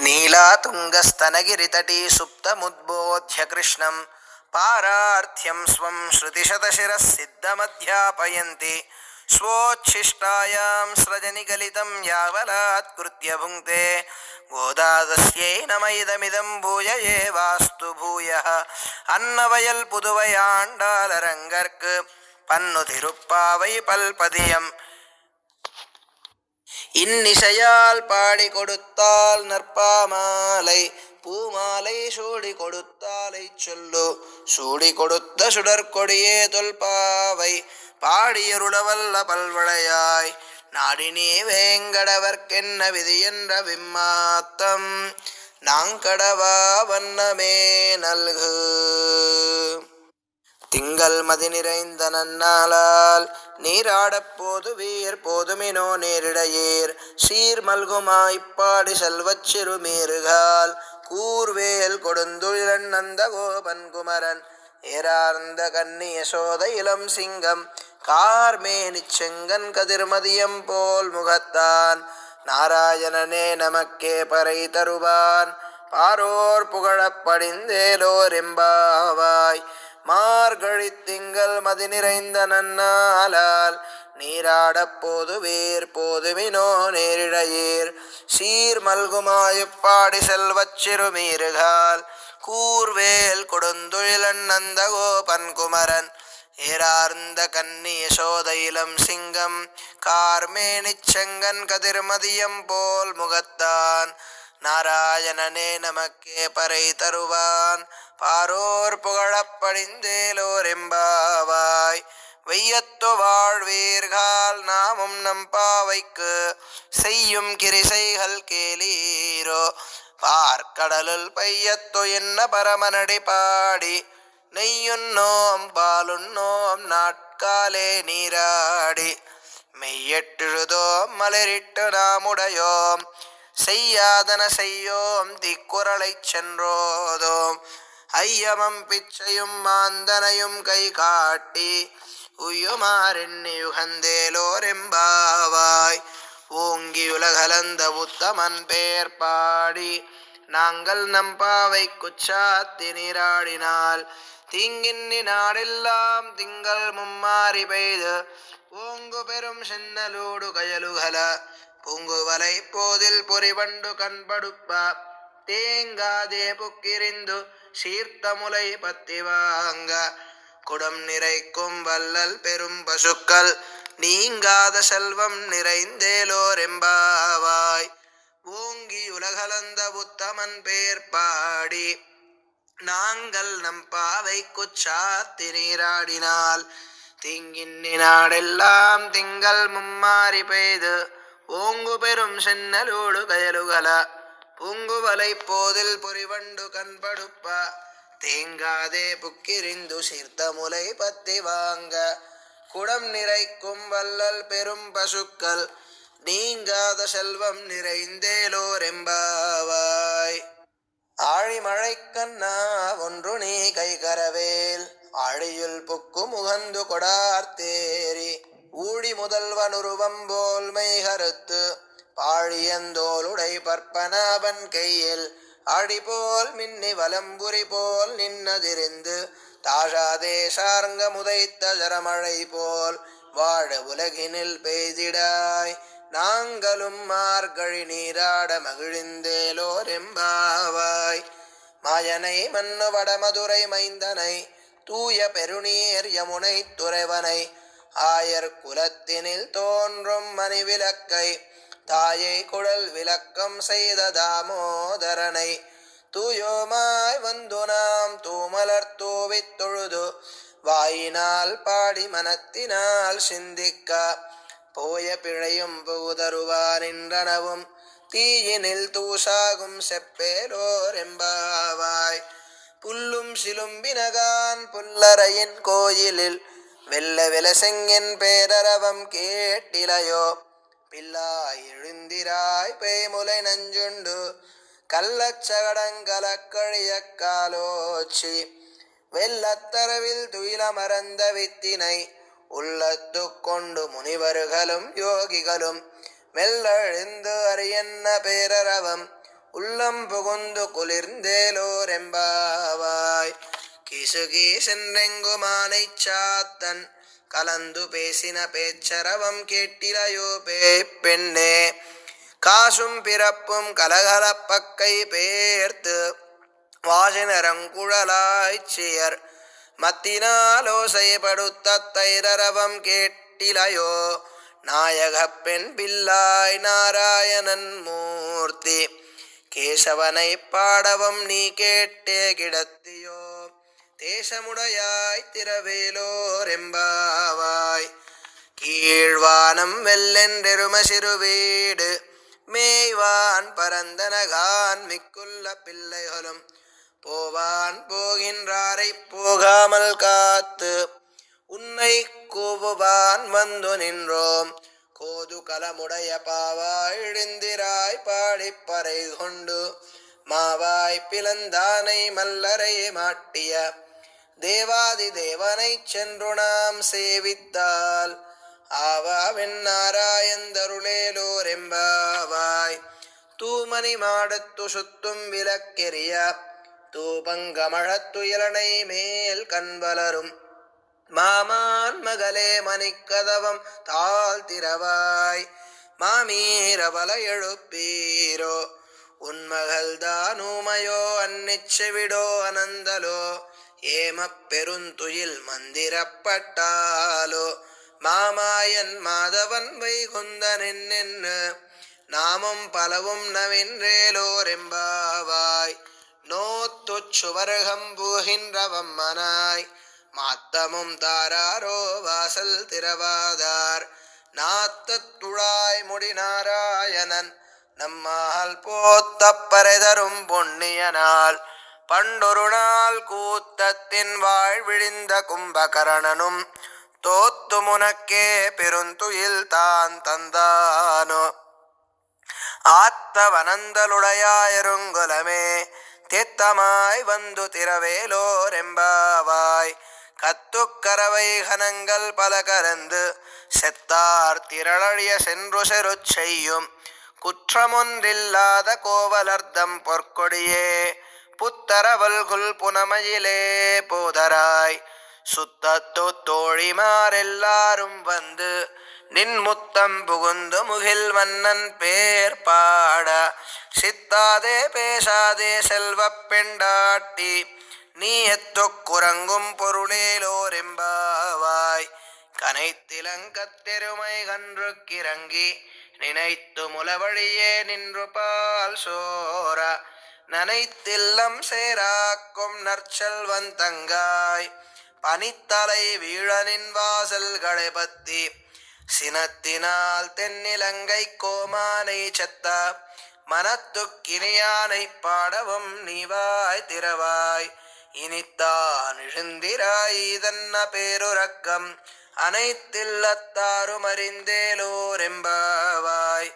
नीलातुङ्गस्तनगिरितटी सुप्तमुद्बोध्य कृष्णं पारार्थ्यं स्वं श्रुतिशतशिरः सिद्धमध्यापयन्ति स्वोच्छिष्टायां स्रजनिगलितं यावलात्कृत्य भुङ्क्ते गोदादस्यै नम इदमिदं भूय एवास्तु भूयः अन्नवयल पुदुवैयाण्डालरङ्गर्क् पन्नुतिरुप्पावै पल्पदियम् இன்னிசையால் பாடி கொடுத்தால் நற்பாமாலை பூமாலை சூடி கொடுத்தாலை சொல்லு சூடி கொடுத்த சுடற்கொடியே தொல்பாவை பாடியருளவல்ல பல்வளையாய் நாடினே வேங்கடவர்க்கென்ன விதி என்ற விம்மாத்தம் நாங்கடவா வண்ணமே நல்கு. திங்கள் மதி நிறைந்த நன்னாளால் நீராடப் போதுவீர் போதுமினோ நேரிடையீர் சீர் மல்குமாய்ப்பாடி செல்வச் சிறுமீறுகால் கூர்வேல் கொடுந்துழன் நந்த கோபன் குமரன் ஏரார்ந்த கன்னிய சோத இளம் சிங்கம் கார்மேனிச் செங்கன் கதிர்மதியம் போல் முகத்தான் நாராயணனே நமக்கே பறை தருவான் பாரோர் புகழப் படிந்தேலோர் எம்பாவாய். மார்கழி திங்கள் மதி நிறைந்த நன்னாளால் நீராடப் போதுவீர் போதுமினோ நேரிடையீர் சீர் மல்குமாயுப்பாடி செல்வச் சிறுமீறுகால் கூர்வேல் கொடுந்துழிலன் நந்த கோபன் குமரன் ஏரார்ந்த கன்னிய சோத இளம் சிங்கம் கார்மேனிச் செங்கன் கதிர்மதியம் போல் முகத்தான் நாராயணனே நமக்கே பறை தருவான் பாரோர் புகழப் படிந்தேலோர் எம்பாவாய். வையத்து வாழ்வீர்கள் நாமும் நம்பாவைக்கு செய்யும் கிரிசைகள் கேளீரோ பார்க்கடலுள் பையத்து என்ன பரமனடி பாடி நெய்யுண்ணோம் பாலுண்ணோம் நாட்காலே நீராடி மெய்யெட்டெழுதோம் மலரிட்டு நாமுடையோம் செய்யாதன செய்யோம் திக்குறளைச் சென்றோதோம் ஐயமம் பிச்சையும் மாந்தனையும் கை காட்டி உய்யுமாறெண்ணி யுகந்தேலோர் எம்பாவாய். ஓங்கியுலகலந்த உத்தமன் பேர் பாடி நாங்கள் நம்பாவை குச்சாத்தி நீராடினால் தீங்கின்னி நாடெல்லாம் திங்கள் மும்மாறி பெய்து ஓங்கு பெரும் சென்னலோடு கயலுகல பூங்குவலை போதில் பொறிவண்டு கண்படுப்ப தேங்காதே புக்கிரிந்து சீர்த்தமுலை பத்தி வாங்க குடம் நிறைக்கும் வல்லல் பெரும் பசுக்கள் நீங்காத செல்வம் நிறைந்தேலோர் எம்பாவாய். ஓங்கி உலகலந்த உத்தமன் பேர் பாடி நாங்கள் நம்பாவை குச்சாத்தி நீராடினால் தீங்கின்னி நாடெல்லாம் திங்கள் மும்மாறி பெய்து ஓங்கு பெரும் சென்னலோடு கயலுகல பூங்குவலை போதில் பொறிவண்டு கண்படுப்ப தேங்காதே புக்கிரிந்து சீர்த்த முலை பத்தி வாங்க குடம் நிறைக்கும் வல்லல் பெரும் பசுக்கள் நீங்காத செல்வம் நிறைந்தேலோர் எம்பாவாய். ஆழிமழைக்கண்ணா ஒன்று நீ கைகரவேல் ஆழியுள் புக்கு முகந்து கொடார்த்தேரி ஊழி முதல்வனுருவம் போல் மெய்கருத்து பாழியந்தோளுடை பற்பனாபன் கையில் அடிபோல் மின்னி வலம்புரி போல் நின்னதிரிந்து தாழாதே சார்ங்க முதைத்த ஜரமழை போல் வாழ உலகினில் பெய்திடாய் நாங்களும் மார்கழி நீராட மகிழ்ந்தேலோர் எம்பாவாய். மாயனை மன்னு வடமதுரை மைந்தனை தூய பெருநீர் யமுனை துறைவனை ஆயர் குலத்தினில் தோன்றும் மணிவிளக்கை தாயை குழல் விளக்கம் செய்த தாமோதரனை தூயோமாய் வந்து நாம் தூமலர் தூவித் தொழுது வாயினால் பாடி மனத்தினால் சிந்திக்க போய பிழையும் புகுதருவாரின்றனவும் தீயினில் தூசாகும் செப்பேலோர் எம்பாவாய். புல்லும் சிலும்பினகான் புல்லறையின் கோயிலில் வெல்ல விலசெங்கின் பேரரவம் கேட்டிலையோ பில்லாய் எழுந்திராய் பேய்முலை நஞ்சுண்டு கள்ளச்சகடங்கலக்கழிய காலோச்சி வெள்ளத்தரவில் துயில மறந்த வித்தினை உள்ளத்து கொண்டு முனிவர்களும் யோகிகளும் மெல்லெழுந்து அறியன்ன பேரரவம் உள்ளம் புகுந்து குளிர்ந்தேலோரெம்பாவாய். கீசு கீசென்றெங்குமானை சாத்தன் கலந்து பேசின பேச்சரவம் கேட்டிலையோ பெண்ணே. காசும் பிறப்பும் கலகலப்பக்கை பேர்த்து வாசினரங்குழலாய்ச்சியர் மத்தினாலோசைப்படுத்த தைரரவம் கேட்டிலையோ. நாயகப் பெண் பிள்ளாய் நாராயணன் மூர்த்தி கேசவனை பாடவம் நீ கேட்டே கிடத்தியோ. தேசமுடையாய் திரவேலோரெம்பாவாய். கீழ்வானம் வெள்ளென்றெரும சிறுவீடு மேய்வான் பரந்தனகான் மிக்குள்ள பிள்ளைகளும் போவான் போகின்றாரை போகாமல் காத்து உன்னை கூவுவான் வந்து நின்றோம். கோது கலமுடைய பாவாய் இழிந்திராய் பாடிப்பறை கொண்டு மாவாய் பிளந்தானை மல்லரை மாட்டிய தேவாதி தேவனைச் சென்று நாம் சேவித்தால் ஆவாவென் நாராயந்தருளேலோரெம்பாவாய். தூமணி மாடத்து சுத்தும் விளக்கெரிய தூபங்கமழத்து இளனை மேல் கண்வலரும் மாமான் மகளே மணிக்கதவம் தாழ்த்திரவாய். மாமீரவல எழுப்பீரோ உன்மகள் தானுமையோ அன்னிச்செவிடோ அனந்தலோ ஏமப் பெருந்துயில் மந்திரப்பட்டாலோ மாமாயன் மாதவன் வைகுந்தனென்னு நாமும் பலவும் நவின்றேலோரெம்பாவாய். நோத்துச் சுவர்கம் பூகின்றவம்மனாய் மாத்தமும் தாராரோ வாசல் திரவாதார் நாத்தத்துழாய் முடி நாராயணன் நம்மால் போத்தப்பறைதரும் பொன்னியனால் பண்டொரு நாள் கூத்தத்தின் வாழ்விழிந்த கும்பகரணனும் தோத்து முனக்கே பெருந்துயில் தான் தந்தானோ. ஆத்தவனந்தலுடையாயருங்குலமே தேத்தமாய் வந்து திரவேலோரெம்பாவாய். கத்துக்கரவை கனங்கள் பல கரந்து செத்தார் திரளழிய சென்று செருச் செய்யும் குற்றமொன்றில்லாத கோவலர்தம் பொற்கொடியே புத்தரவல்குல் புனமையிலே போதராய். சுத்தத்து தோழிமாரெல்லாரும் வந்து நின் முத்தம் புகுந்து முகில் வண்ணன் பேர் பாட சித்தாதே பேசாதே செல்வப் பெண்டாட்டி நீ எத்துக் குரங்கும் பொருளேலோரெம்பாவாய். கனைத்திலங்கத்தெருமை கன்று கிறங்கி நினைத்து முலவழியே நின்று பால் சோர நனைத்தில்லம் சேராக்கும் நற்செல்வன் தங்காய். பனித்தலை வீழனின் வாசல்களை பத்தி சினத்தினால் தென்னிலங்கை கோமானை செத்த மனத்துக்கினியானை பாடவும் நீவாய் திரவாய். இனித்தான் இழுந்திராய் இதன்ன பேருரக்கம் அனைத்தில்லத்தாரும் அறிந்தேலோரெம்பாவாய்.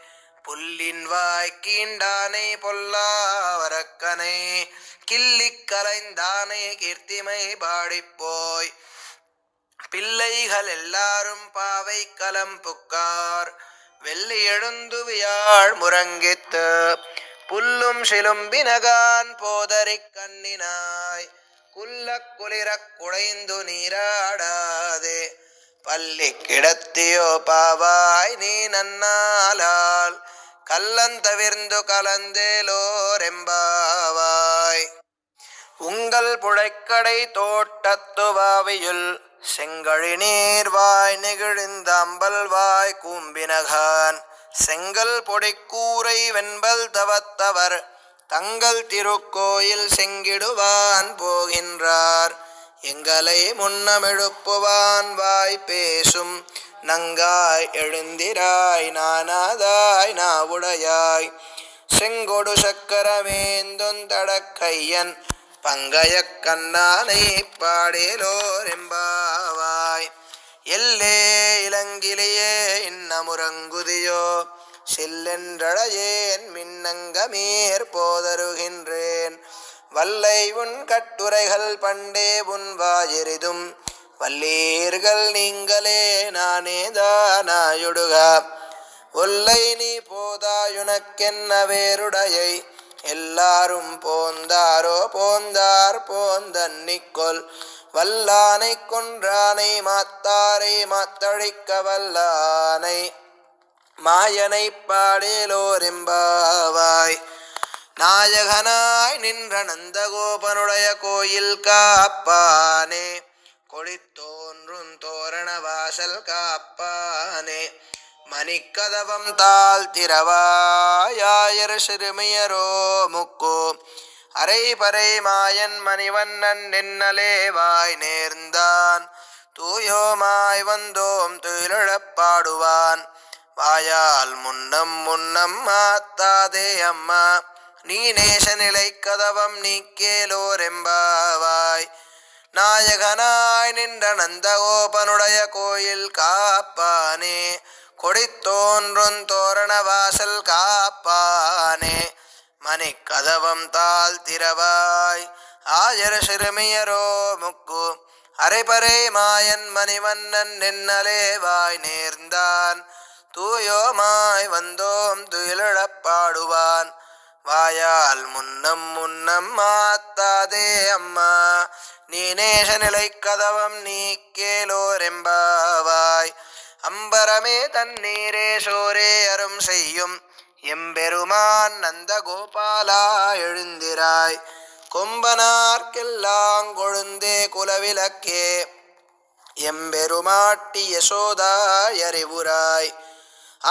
புல்லின் வாய் கீண்டானை பொல்லாவரக்கனை கிள்ளிக் கலைந்தானை கீர்த்திமை பாடிப்போய். பிள்ளைகள் எல்லாரும் பாவை கலம் புக்கார் வெள்ளி எழுந்துவியாழ் முரங்கித்து புல்லும் சிலும்பினகான் போதறிக் கண்ணினாய் குல்ல குளிரக் குடைந்து நீராடாதே பள்ளி கிடத்தியோ பாவாய் நீ நன்னாலால் கல்லந்தவிர்ந்து கலந்தேலோரெம்பாவாய். உங்கள் புழைக்கடை தோட்டத்துவாவியுள் செங்கழி நீர்வாய் நெகிழிந்த அம்பல்வாய் கூம்பினகான் செங்கல் பொடிக்கூரை வெண்பல் தவத்தவர் தங்கள் திருக்கோயில் செங்கிடுவான் போகின்றார். எங்களை முன்னமெழுப்புவான் வாய் பேசும் நங்காய் எழுந்திராய் நானாதாய் நாவுடையாய் செங்கொடு சக்கரமேந்தொந்தடக்கையன் பங்கய கண்ணானை பாடேலோரெம்பாவாய். எல்லே இளங்கிலேயே இன்னமுறங்குதியோ செல்லென்றழையேன் மின்னங்கமீர் போதருகின்றேன் வல்லை உன் கட்டுரைகள் பண்டே உன் வாயெரிதும் வல்லீர்கள் நீங்களே நானேதானாயுடுக ஒல்லை நீ போதாயுனக்கென்ன வேருடையை எல்லாரும் போந்தாரோ போந்தார் போந்தன்னிக்கொல் வல்லானை கொன்றானை மாத்தாரை மாத்தழிக்க வல்லானை மாயனை பாடேலோரெம்பாவாய். நாயகனாய் நின்ற நந்தகோபனுடைய கோயில் காப்பானே கொடித்தோன்றும் தோரண வாசல் காப்பானே மணிக்கதவம் தாழ்த்திரவாயாயர் சிறுமியரோ முக்கோ அரைபறை மாயன் மணிவண்ணன் நின்னலேவாய் நேர்ந்தான் தூயோமாய் வந்தோம் துயிலழப்பாடுவான் வாயால் முன்னம் முன்னம் மாத்தாதே அம்மா நீ நேசநிலை கதவம் நீக்கேலோரெம்பாவாய். நாயகனாய் நின்ற நந்தகோபனுடைய கோயில் காப்பானே கொடித்தோன்றும் தோரண வாசல் காப்பானே மணிக்கதவம் தாழ்த்திரவாய் ஆயர் சிறுமியரோ முக்கு அரைபறை மாயன் மணிவண்ணன் நின்னலேவாய் நேர்ந்தான் தூயோமாய் வந்தோம் துயிலழப்பாடுவான் வாயால் முன்னம் முன்னம் மாத்தாதே அம்மா நீ நேசநிலை கதவம் நீக்கேலோரெம்பாவாய். அம்பரமே தண்ணீரே சோரே அரும் செய்யும் எம்பெருமான் நந்தகோபாலா எழுந்திராய் கொம்பனார்க்கெல்லாம் கொழுந்தே குலவிளக்கே எம்பெருமாட்டி யசோதாய் அறிவுராய்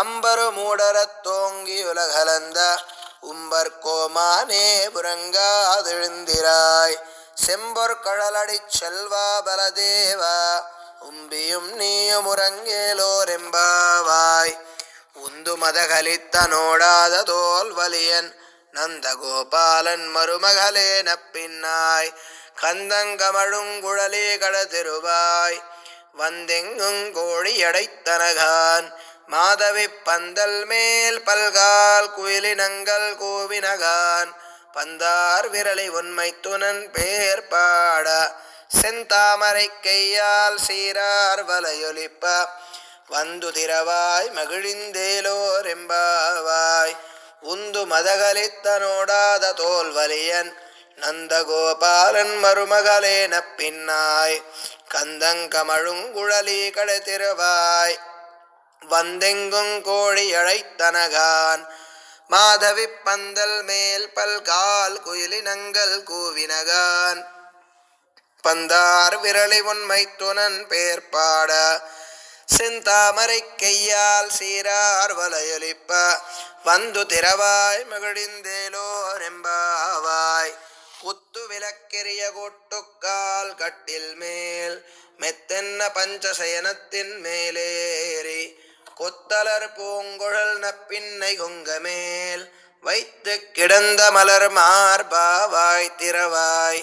அம்பரு மூடரத் தோங்கி உலகலந்த உம்பர்கோமானே புரங்காதெழுந்திராய் செம்பொற்கழலடிச் செல்வா பலதேவா உம்பியும் நீயும் உறங்கேலோரெம்பாவாய். உந்து மதகலித்த நோடாத தோல் வலியன் நந்தகோபாலன் மருமகளே நப்பின்னாய் கந்தங்கமழுங்குழலி கடதிருவாய் வந்தெங்கும் கோழியடைத்தனகான் மாதவி பந்தல் மேல் பல்கால் குயிலினங்கள் கூவினகான் பந்தார் விரலை உண்மை துணன் பேர் பாட செந்தாமரை கையால் சீரார் வலையொலிப்ப வந்து திரவாய் மகிழ்ந்தேலோரெம்பாவாய். உந்து மதகலித்த நோடாத தோல்வலியன் நந்தகோபாலன் மருமகளே நப்பின்னாய் கந்தங்கமழுங்குழலி கடதிருவாய் வந்தெங்கும் கோழி அழைத்தனகான் மாதவி பந்தல் மேல் பல்கால் குயிலினங்கள் கூவினகான் பந்தார் விரலை உண்மை துணன் பேர் பாட செந்தாமரை கையால் சீரார் வலையொலிப்ப வந்து திரவாய் மகிழ்ந்தேலோரெம்பாவாய். குத்து விளக்கெரிய கோட்டுக்கால் கட்டில் மேல் மெத்தென்ன பஞ்சசயனத்தின் மேலேறி கொத்தலர் பூங்குழல் நப்பின்னை கொங்கமேல் வைத்து கிடந்த மலர் மார்பாவாய் திரவாய்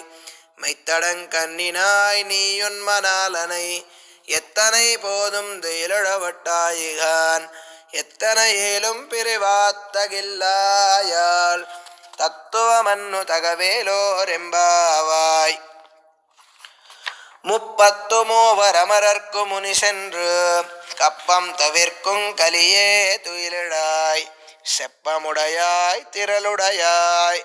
மைத்தடங்கண்ணினாய் நீயுன்மனாலனை எத்தனை போதும் துயிலழவட்டாயிகான் எத்தனை ஏலும் பிரிவாத்தகில்லாயால் தத்துவமன்னு தகவேலோரெம்பாவாய். 33 அமரர்க்கு முனி சென்று கப்பம் தவிர்க்கும் கலியே துயிலிழாய் செப்பமுடையாய் திரளுடையாய்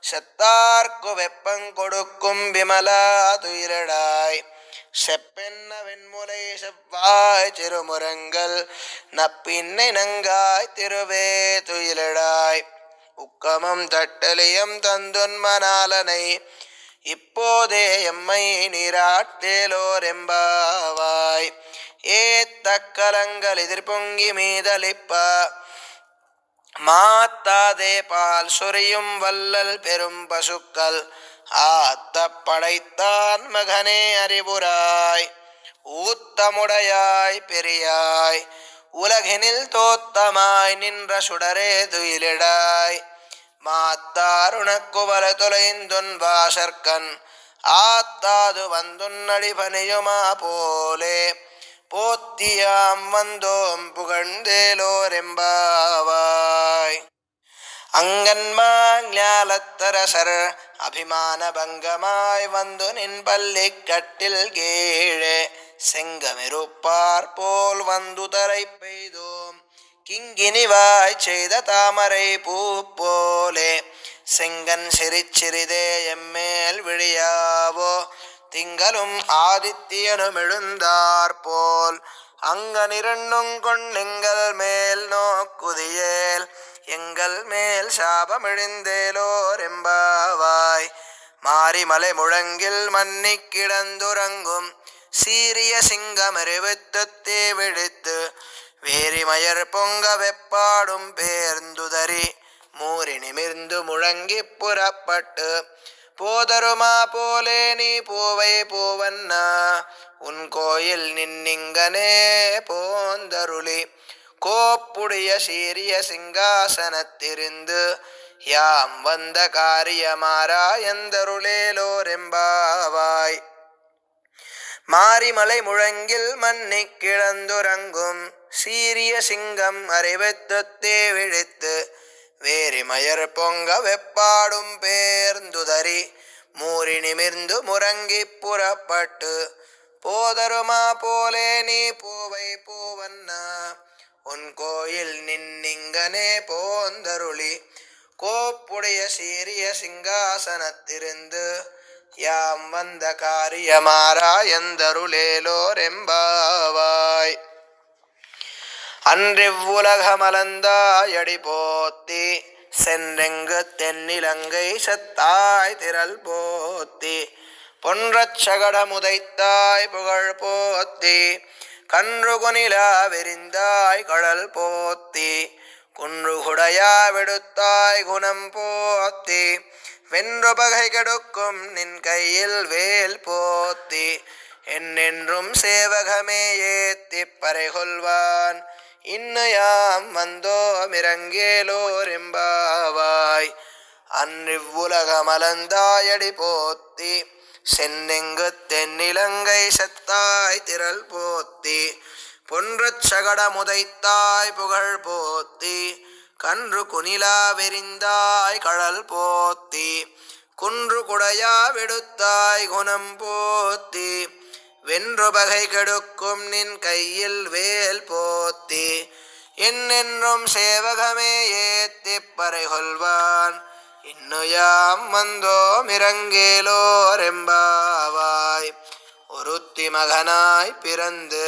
செத்தார்க்கு வெப்பங்கொடுக்கும் விமலா துயிலிழாய் செப்பென்ன வெண்முலை செவ்வாய் திருமுரங்கள் நப்பின்னை நங்காய் திருவே துயிலிழாய் உக்கமம் தட்டலியம் தந்துன்மனாலனை இப்போதே எம்மை நீராட்டேலோரெம்பாவாய். ஏத்தக்கலங்கள் எதிர்பொங்கி மீதளிப்ப மாத்தாதே பால் சொரியும் வல்லல் பெரும் பசுக்கள் ஆத்த படைத்தான் மகனே அறிவுராய் ஊத்தமுடையாய் பெரியாய் உலகினில் தோத்தமாய் நின்ற சுடரே துயிலிடாய் மாத்தாருணக்கு வல தொலைந்துன் வாசற்கண் ஆத்தாது வந்துன்னடி பணியுமா போலே போத்தியாம் வந்தோம் புகழ்ந்தேலோரெம்பாவாய். அங்கன்மாஞாலத்தரசர் அபிமான பங்கமாய் வந்து நின் பள்ளி கட்டில் கீழே செங்கமிருப்பார் போல் வந்து தரை பெய்தோம் கிங்கினிவாய் செய்த தாமரை பூ போலே செங்கன் சிறிச்சிறிதே எம்மேல் விழியாவோ திங்களும் ஆதித்யனும் எழுந்தாற்போல் அங்கனிரண்டுங் கொண்டெங்கள் மேல் நோக்குதியேல் எங்கள் மேல் சாபமிழிந்தேலோர் எம்பாவாய். மாரிமலை முழங்கில் மன்னிக் கிடந்துறங்கும் சீரிய சிங்கமறிவித்துத் தீவிழித்து வேரிமயர் பொங்க வெப்பாடும் பேர்ந்துதறி மூறி நிமிர்ந்து முழங்கிப் புறப்பட்டு போதருமா போலே நீ பூவை பூவன்னா உன் கோயில் நின்னிங்கனே போந்தருளி கோப்புடைய சீரிய சிங்காசனத்திருந்து யாம் வந்த காரியமாராயந்தருளேலோரெம்பாவாய். மாரிமலை முழங்கில் மன்னிக் கிடந்துறங்கும் சீரிய சிங்கம் அறிவித்துத் தீவிழித்து வேரிமயர் பொங்க வெப்பாடும் பேர்ந்துதறி மூறி நிமிர்ந்து முறங்கிப் புறப்பட்டு போதருமா போலே நீ பூவை பூவன்னா உன் கோயில் நின்னிங்கனே போந்தருளி கோப்புடைய சீரிய சிங்காசனத்திருந்து யாம் வந்த காரியமாராயந்தருளேலோரெம்பாவாய். அன்றிவ்வுலகமலந்தாயடி போத்தி சென்றெங்கு தென்னிலங்கை செத்தாய் திரள் போத்தி பொன்றச் சகடமுதைத்தாய் புகழ் போத்தி கன்று குனிலா விரிந்தாய் கடல் போத்தி குன்றுகுடையா விடுத்தாய் குணம் போத்தி வென்று பகை கெடுக்கும் நின் கையில் வேல் போத்தி என்னென்றும் சேவகமே ஏத்திப் பறைகொள்வான் இன்னயாம் வந்தோமிரங்கேலோரெம்பாவாய். அன்றிவ்வுலகமலந்தாயடி போத்தி சென்னெங்கு தென்னிலங்கை செத்தாய் திரள் போத்தி பொன்றச் சகடமுதைத்தாய் புகழ் போத்தி கன்று குனிலா வெறிந்தாய் கடல் போத்தி குன்று குடையா விடுத்தாய் குணம் போத்தி வென்று பகை கெடுக்கும் நின் கையில் வேல் போத்தி என்னென்றும் சேவகமே ஏத்திப் பறைகொள்வான் இன்னுயாம் வந்தோமிரங்கேலோரெம்பாவாய். ஒருத்தி மகனாய் பிறந்து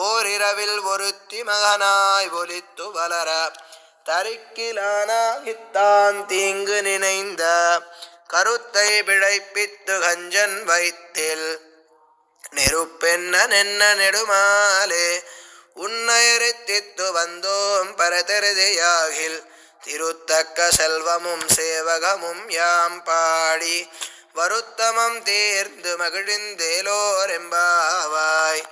ஓரிரவில் ஒருத்தி மகனாய் ஒலித்து வளர தரிக்கிலானாகித்தான் தீங்கு நினைந்த கருத்தை பிழைப்பித்து கஞ்சன் வைத்தில் நெருப்பென்ன நென்ன நெடுமாலே உன்னையறித்தித்து வந்தோம் பரதெருதியாகில் திருத்தக்க செல்வமும் சேவகமும் யாம் பாடி வருத்தமம் தீர்ந்து மகிழ்ந்தேலோரெம்பாவாய்.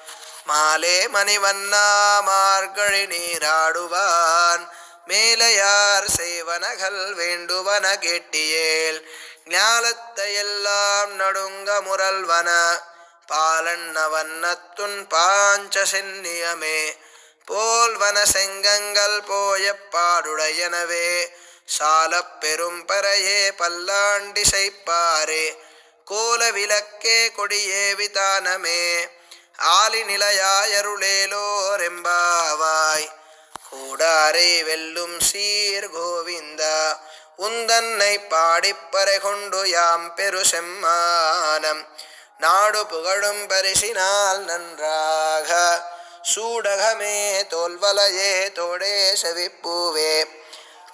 மாலே மணிவண்ணா மார்கழி நீராடுவான் மேலையார் செய்வனகள் வேண்டுவன கேட்டியேல் ஞாலத்தையெல்லாம் நடுங்க முரல்வன பாலண்ண வண்ணத்துன் பாஞ்ச சென்னியமே போல்வன செங்கங்கள் போய பாடுடையனவே சாலப் பெரும் பறையே பல்லாண்டி செய்ப்பாரே கோல விளக்கே கொடியே விதானமே ஆலி நிலையாயருளேலோரெம்பாவாய். கூடாரை வெல்லும் சீர் கோவிந்தா உந்தன்னை பாடிப்பறை கொண்டு யாம் பெரு செம்மானம் நாடு புகழும் பரிசினால் நன்றாக சூடகமே தோல்வலையே தோடே செவிப்பூவே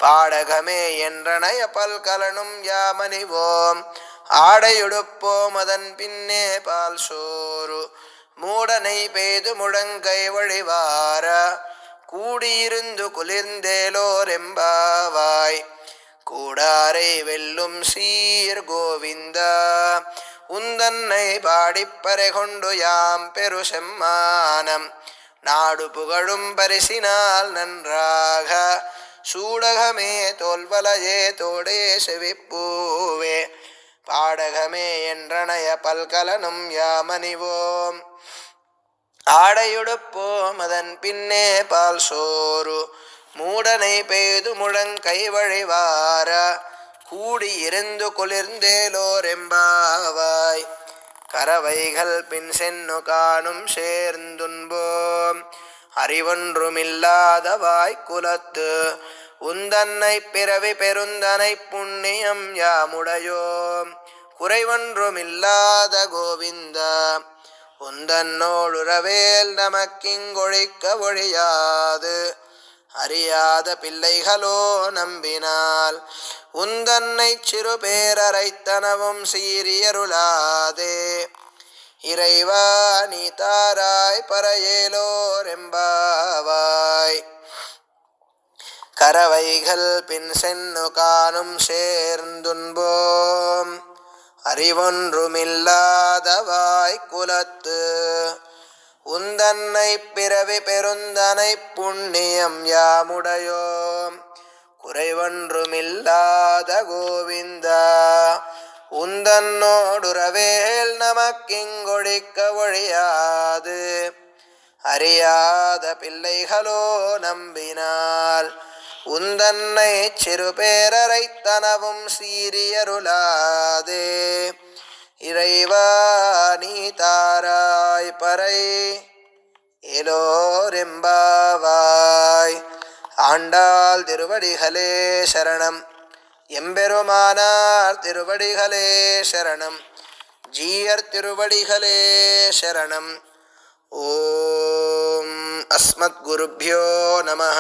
பாடகமே என்றனைய பல்கலனும் யாமணிவோம் ஆடையுடுப்போம் அதன் பின்னே பால் சோறு மூடனை பெய்து முழங்கை வழிவார கூடியிருந்து குளிர்ந்தேலோரெம்பாவாய். கூடாரை வெல்லும் சீர் கோவிந்தா உந்தன்னை பாடிப்பறை கொண்டு யாம் பெரு செம்மானம் நாடு புகழும் பரிசினால் நன்றாக சூடகமே தோல்வலையே தோடே செவிப்பூவே பாடகமே என்றனைய பல்கலனும் யாமணிவோம் ஆடையுடுப்போம் அதன் பின்னே பால் சோறு மூடனை பெய்து முழங்கை வழிவார கூடியிருந்து குளிர்ந்தேலோரெம்பாவாய். கரவைகள் பின் சென்னு காணும் சேர்ந்துன்போம் அறிவொன்றுமில்லாத வாய்க்குலத்து உந்தன்னை பிறவி பெருந்தனை புண்ணியம் யாமுடையோம் குறைவொன்றுமில்லாத கோவிந்தா உந்தன்னோடுறவேல் நமக்கிங்கொழிக்க ஒழியாது அறியாத பிள்ளைகளோ நம்பினால் உந்தன்னை சிறு பேரரைத்தனவும் சீரியருளாதே இறைவா நீ தாராய் பரையேலோரெம்பாவாய் கரவைகள் பின் சென்னு காணும் சேர்ந்துன்போம் அறிவொன்றுமில்லாதவாய் குலத்து உந்தன்னை பிறவி பெருந்தனை புண்ணியம் யாமுடையோம் குறைவொன்றுமில்லாத கோவிந்தா உந்தன்னோடுறவேல் நமக்கிங்கொழிக்க ஒழியாது அறியாத பிள்ளைகளோ நம்பினால் உந்தன்னை சிறு பேரரைத்தனவும் சீரியருளாதே இறைவா நீ தாராய் பறை ஏலோரெம்பாவாய் ஆண்டாள் திருவடிகளே சரணம் எம்பெருமானார் திருவடிகளே சரணம் ஜீயர் திருவடிகளே சரணம் ஓம் அஸ்மத் குருப்யோ நமஹ